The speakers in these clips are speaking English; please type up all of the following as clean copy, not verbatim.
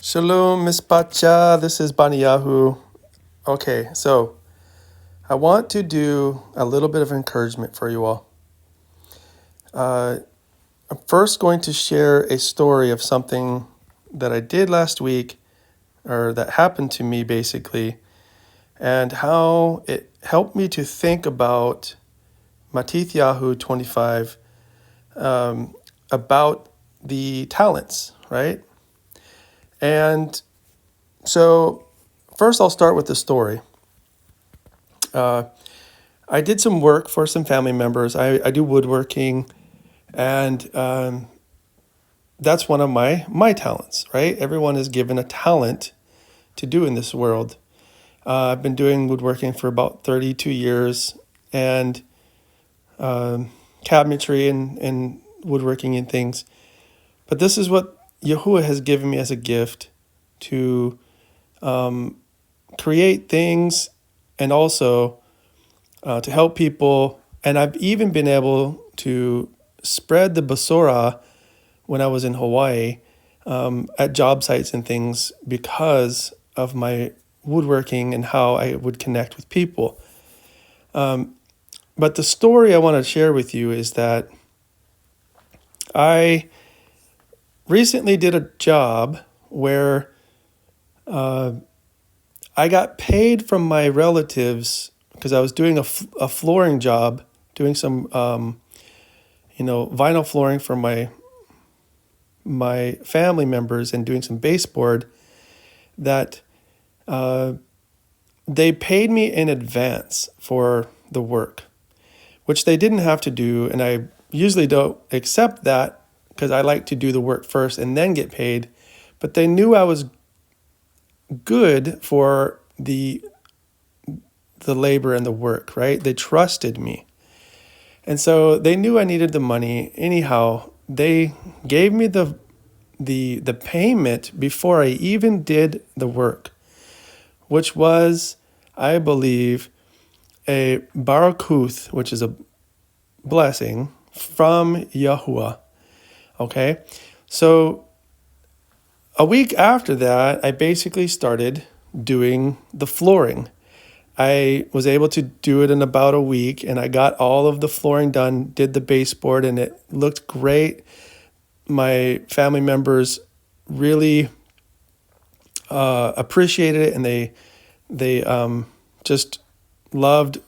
Shalom, Miss Pacha. This is MattythYahu. Okay, so I want to do a little bit of encouragement for you all. I'm first going to share a story of something that I did last week, or that happened to me basically, and how it helped me to think about MattythYahu 25, about the talents, right? And so first I'll start with the story. I did some work for some family members. I do woodworking, and that's one of my talents, right? Everyone is given a talent to do in this world. I've been doing woodworking for about 32 years, and cabinetry and woodworking and things. But this is what Yahuwah has given me as a gift to create things, and also to help people. And I've even been able to spread the Basora when I was in Hawaii at job sites and things because of my woodworking and how I would connect with people. But the story I want to share with you is that I recently did a job where I got paid from my relatives because I was doing a flooring job, doing some vinyl flooring for my family members and doing some baseboard, that they paid me in advance for the work, which they didn't have to do. And I usually don't accept that because I like to do the work first and then get paid. But they knew I was good for the labor and the work, right? They trusted me. And so they knew I needed the money. Anyhow, they gave me the payment before I even did the work, which was, I believe, a barakuth, which is a blessing from Yahuwah. Okay? So a week after that, I basically started doing the flooring. I was able to do it in about a week, and I got all of the flooring done, did the baseboard, and it looked great. My family members really appreciated it, and they just loved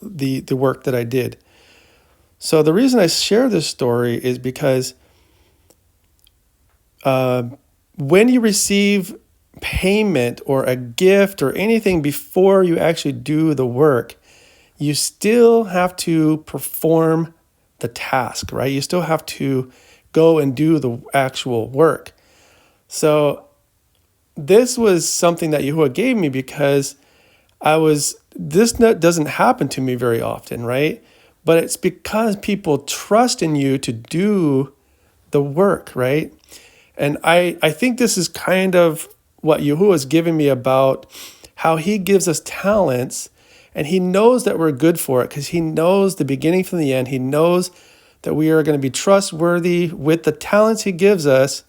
the work that I did. So the reason I share this story is because when you receive payment or a gift or anything before you actually do the work, you still have to perform the task, right? You still have to go and do the actual work. So this was something that Yahuwah gave me because this doesn't happen to me very often, right? But it's because people trust in you to do the work, right? And I think this is kind of what Yahuwah has given me about how he gives us talents, and he knows that we're good for it because he knows the beginning from the end. He knows that we are going to be trustworthy with the talents he gives us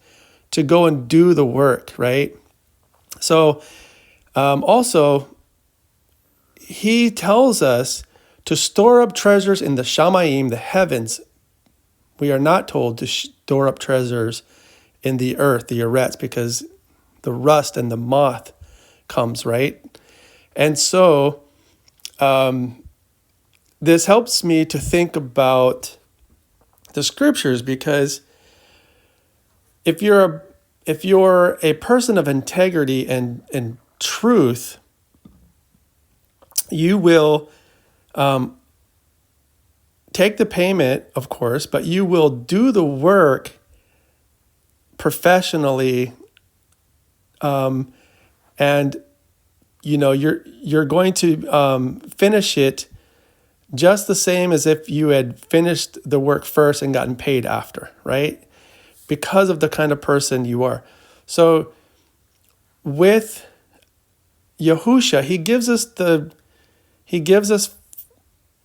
to go and do the work, right? So also, he tells us to store up treasures in the Shamayim, the heavens. We are not told to store up treasures in the earth, the arets, because the rust and the moth comes, right? And so this helps me to think about the scriptures, because if you're a person of integrity and truth, you will take the payment, of course, but you will do the work professionally, and you're going to finish it just the same as if you had finished the work first and gotten paid after, right? Because of the kind of person you are. So with Yahusha, he gives us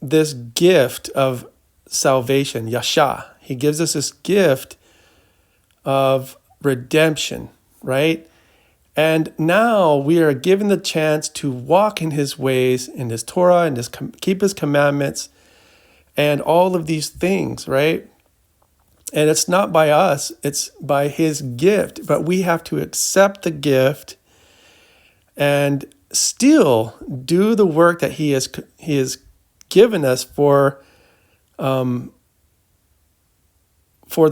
this gift of salvation, Yasha. He gives us this gift of redemption, right? And now we are given the chance to walk in his ways, in his Torah, and keep his commandments, and all of these things, right? And it's not by us, it's by his gift. But we have to accept the gift and still do the work that he has given us for the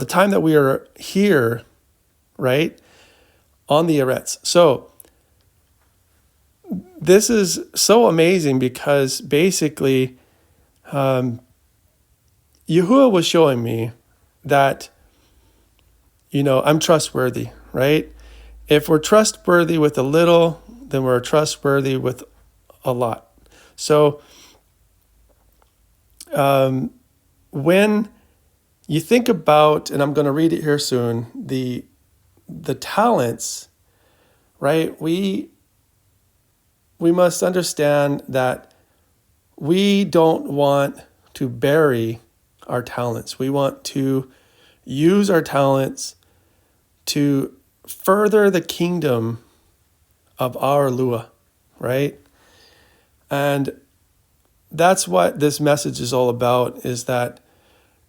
time that we are here, right, on the Eretz. So this is so amazing because basically Yahuwah was showing me that, I'm trustworthy, right? If we're trustworthy with a little, then we're trustworthy with a lot. So when you think about, and I'm going to read it here soon, the talents, right? We must understand that we don't want to bury our talents. We want to use our talents to further the kingdom of our Lua, right? And that's what this message is all about, is that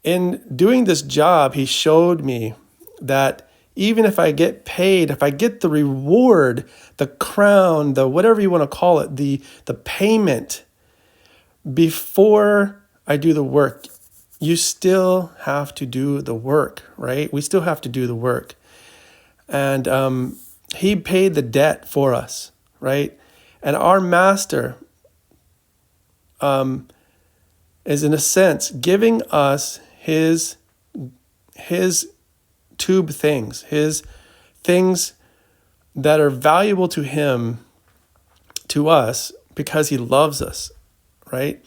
in doing this job, he showed me that even if I get paid, if I get the reward, the crown, the whatever you want to call it, the payment before I do the work, you still have to do the work, right? We still have to do the work. And he paid the debt for us, right? And our master is, in a sense, giving us his tube things, his things that are valuable to him, to us, because he loves us, right?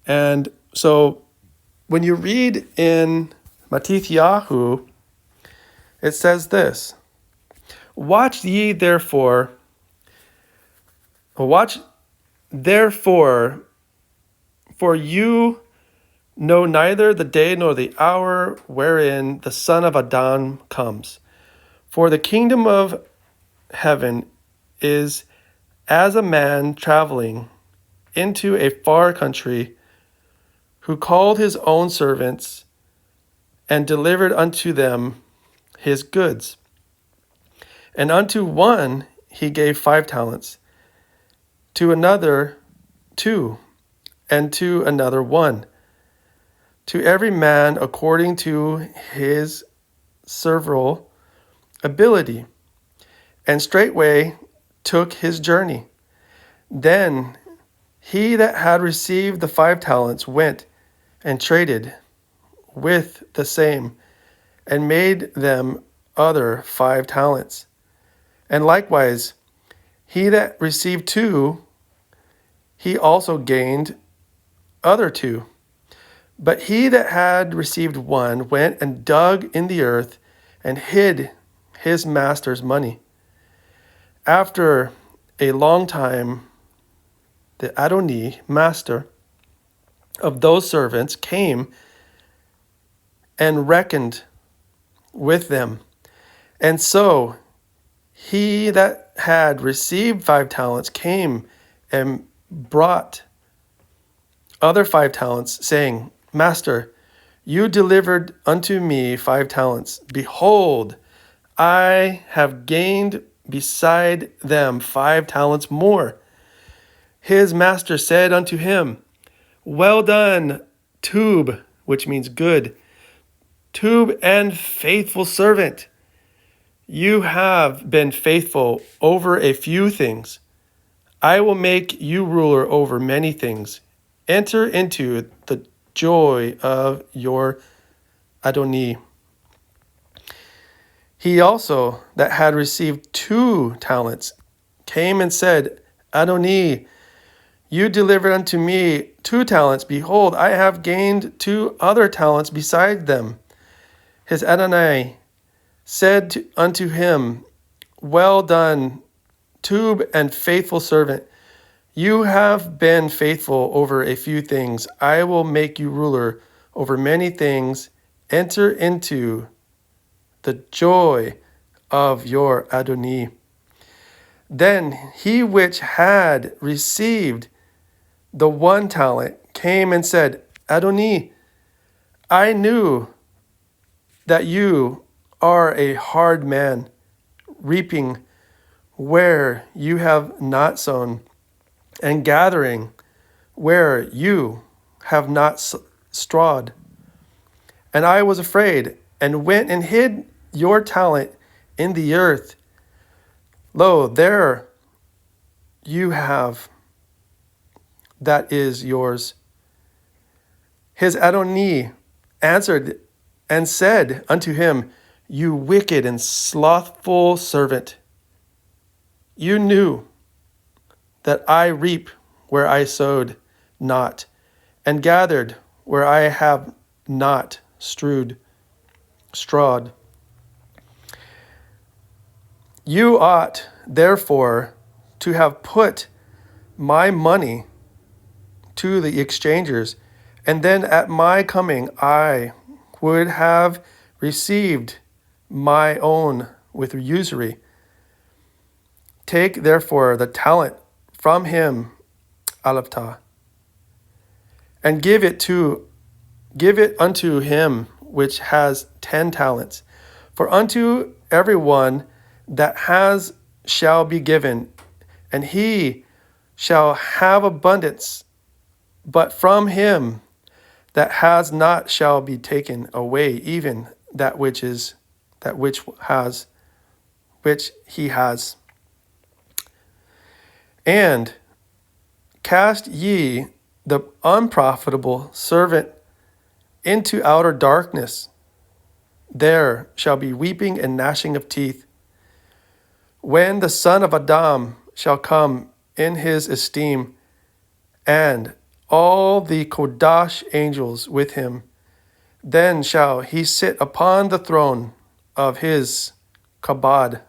And so when you read in MattythYahu, it says this: watch therefore, for you know neither the day nor the hour wherein the Son of Adam comes. For the kingdom of heaven is as a man traveling into a far country, who called his own servants and delivered unto them his goods. And unto one he gave 5 talents, to another 2, and to another 1, to every man according to his several ability, and straightway took his journey. Then he that had received the 5 talents went and traded with the same, and made them other 5 talents. And likewise, he that received 2, he also gained other 2. But he that had received 1 went and dug in the earth and hid his master's money. After a long time, the Adoni, master of those servants, came and reckoned with them. And so he that had received 5 talents came and brought other 5 talents, saying, Master, you delivered unto me 5 talents. Behold, I have gained beside them 5 talents more. His master said unto him, Well done, tube, which means good, tube and faithful servant. You have been faithful over a few things. I will make you ruler over many things. Enter into the joy of your Adoni. He also, that had received 2 talents, came and said, Adoni, you delivered unto me 2 talents. Behold, I have gained 2 other talents beside them. His Adonai said unto him, Well done, tube and faithful servant. You have been faithful over a few things. I will make you ruler over many things. Enter into the joy of your Adoni. Then he which had received the 1 talent came and said, Adoni, I knew that you are a hard man, reaping where you have not sown, and gathering where you have not strawed. And I was afraid, and went and hid your talent in the earth. Lo, there you have that is yours. His Adoni answered and said unto him, You wicked and slothful servant, you knew that I reap where I sowed not, and gathered where I have not strawed. You ought therefore to have put my money to the exchangers, and then at my coming I would have received my own with usury. Take therefore the talent from him, Alapta, and give it unto him which has 10 talents. For unto everyone that has shall be given, and he shall have abundance. But from him that has not shall be taken away even which he has. And cast ye the unprofitable servant into outer darkness. There shall be weeping and gnashing of teeth, when the Son of Adam shall come in his esteem, and all the Kodash angels with him. Then shall he sit upon the throne of his kabod,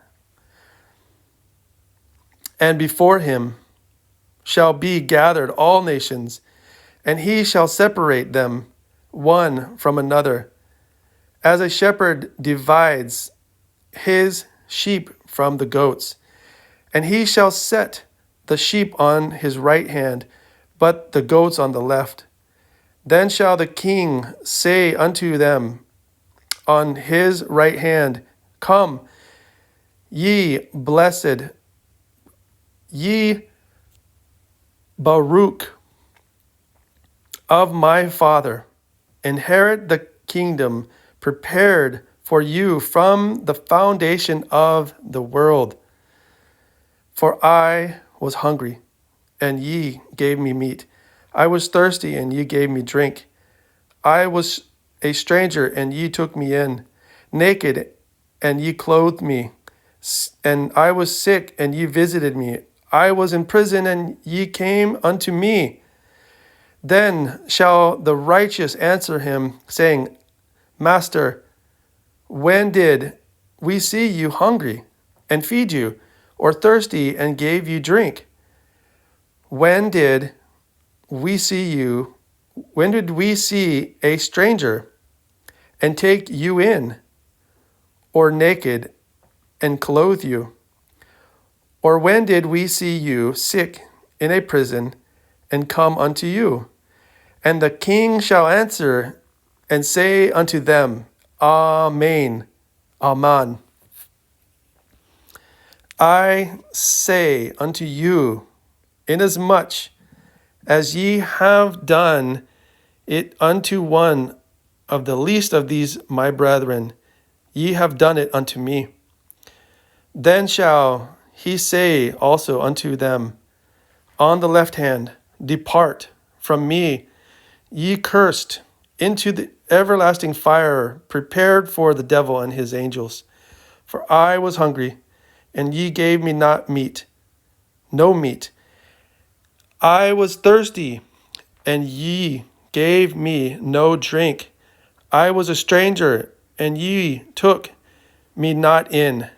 and before him shall be gathered all nations, and he shall separate them one from another, as a shepherd divides his sheep from the goats. And he shall set the sheep on his right hand, but the goats on the left. Then shall the king say unto them on his right hand, Come, ye blessed, ye Baruch of my Father, inherit the kingdom prepared for you from the foundation of the world. For I was hungry, and ye gave me meat. I was thirsty, and ye gave me drink. I was a stranger, and ye took me in. Naked, and ye clothed me. And I was sick, and ye visited me. I was in prison, and ye came unto me. Then shall the righteous answer him, saying, Master, when did we see you hungry, and feed you, or thirsty, and gave you drink? When did we see a stranger, and take you in, or naked, and clothe you? Or when did we see you sick in a prison, and come unto you? And the king shall answer and say unto them, Amen, Amen. I say unto you, inasmuch as ye have done it unto one of the least of these my brethren, ye have done it unto me. Then shall he say also unto them on the left hand, Depart from me, ye cursed, into the everlasting fire prepared for the devil and his angels. For I was hungry, and ye gave me not meat, no meat. I was thirsty, and ye gave me no drink. I was a stranger, and ye took me not in.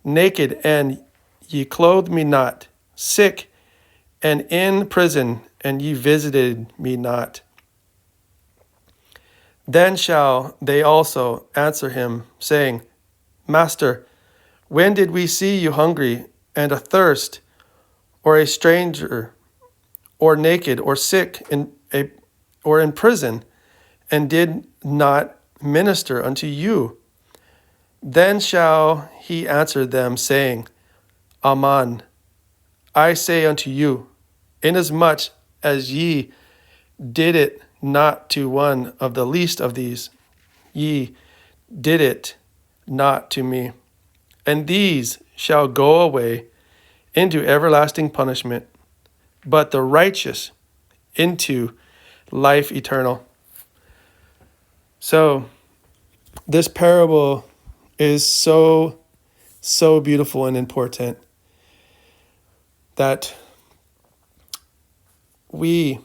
Naked, and ye clothed me not. Sick, and in prison, and ye visited me not. Then shall they also answer him, saying, Master, when did we see you hungry, and athirst, or a stranger, or naked, or sick, or in prison, and did not minister unto you? Then shall he answer them, saying, Amen, I say unto you, inasmuch as ye did it not to one of the least of these, ye did it not to me. And these shall go away into everlasting punishment, but the righteous into life eternal. So this parable is so beautiful and important that we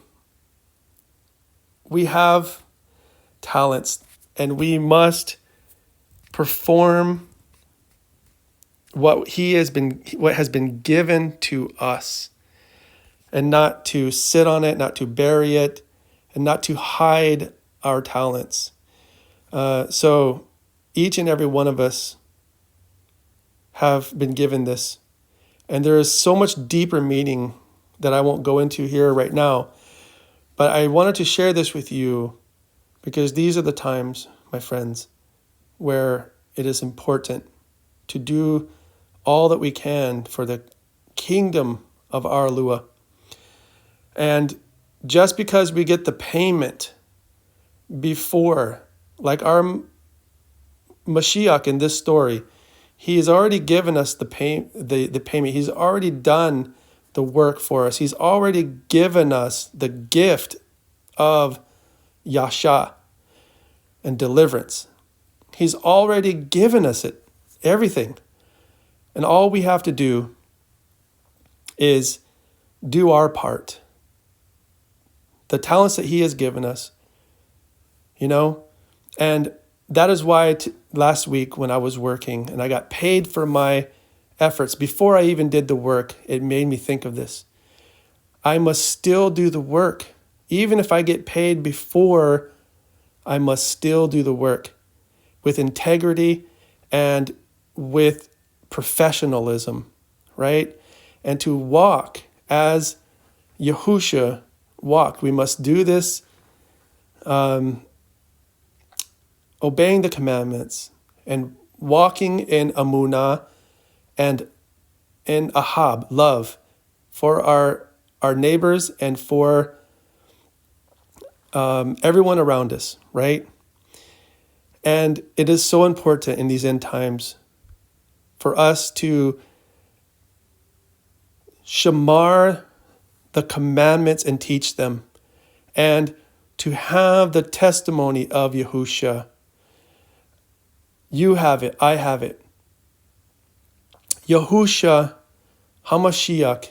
have talents, and we must perform what has been given to us, and not to sit on it, not to bury it, and not to hide our talents. So each and every one of us have been given this, and there is so much deeper meaning that I won't go into here right now. But I wanted to share this with you because these are the times, my friends, where it is important to do all that we can for the kingdom of our Lua. And just because we get the payment before, like our Mashiach in this story, he has already given us the payment. He's already done the work for us. He's already given us the gift of Yasha and deliverance. He's already given us it, everything. And all we have to do is do our part. The talents that he has given us, and that is why last week when I was working and I got paid for my efforts, before I even did the work, it made me think of this. I must still do the work. Even if I get paid before, I must still do the work with integrity and with professionalism, right? And to walk as Yahusha walked. We must do this obeying the commandments and walking in Amunah and in Ahab, love, for our neighbors and for everyone around us, right? And it is so important in these end times for us to shamar the commandments and teach them, and to have the testimony of Yahusha. You have it, I have it. Yahusha HaMashiach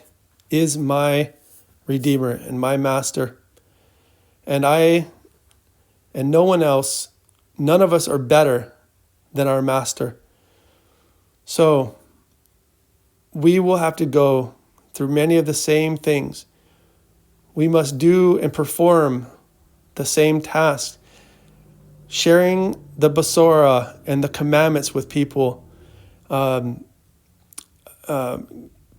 is my Redeemer and my Master. And no one else, none of us are better than our Master. So we will have to go through many of the same things. We must do and perform the same tasks, sharing the Basora and the commandments with people,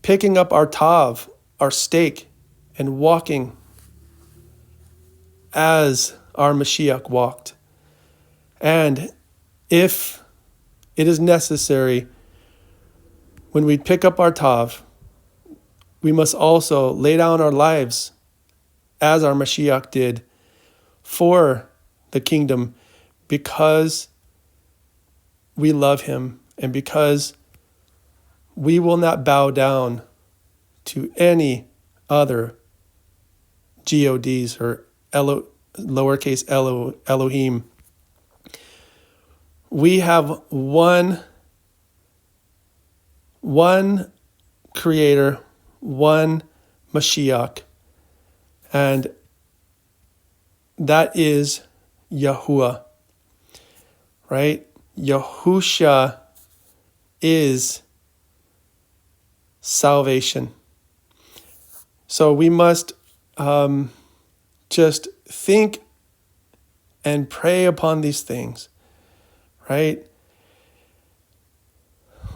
picking up our tav, our stake, and walking as our Mashiach walked. And if it is necessary, when we pick up our tav, we must also lay down our lives as our Mashiach did for the kingdom, because we love him and because we will not bow down to any other gods or lowercase Elohim. We have one creator, one Mashiach, and that is Yahuwah, right? Yahusha is salvation. So we must just think and pray upon these things, right?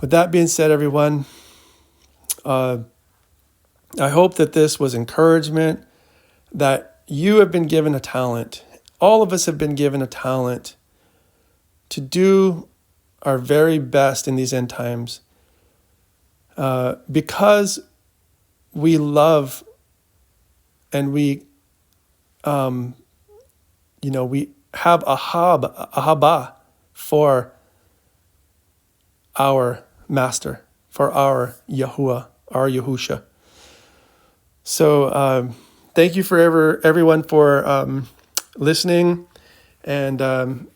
With that being said, everyone, I hope that this was encouragement, that you have been given a talent. All of us have been given a talent to do our very best in these end times, because we love and we have a haba for our master, for our Yahuwah, our Yahusha. So thank you for everyone for listening, and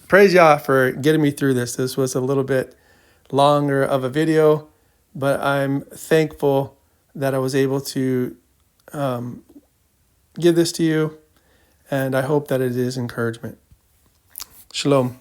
praise Yah for getting me through this. This was a little bit longer of a video, but I'm thankful that I was able to give this to you, and I hope that it is encouragement. Shalom.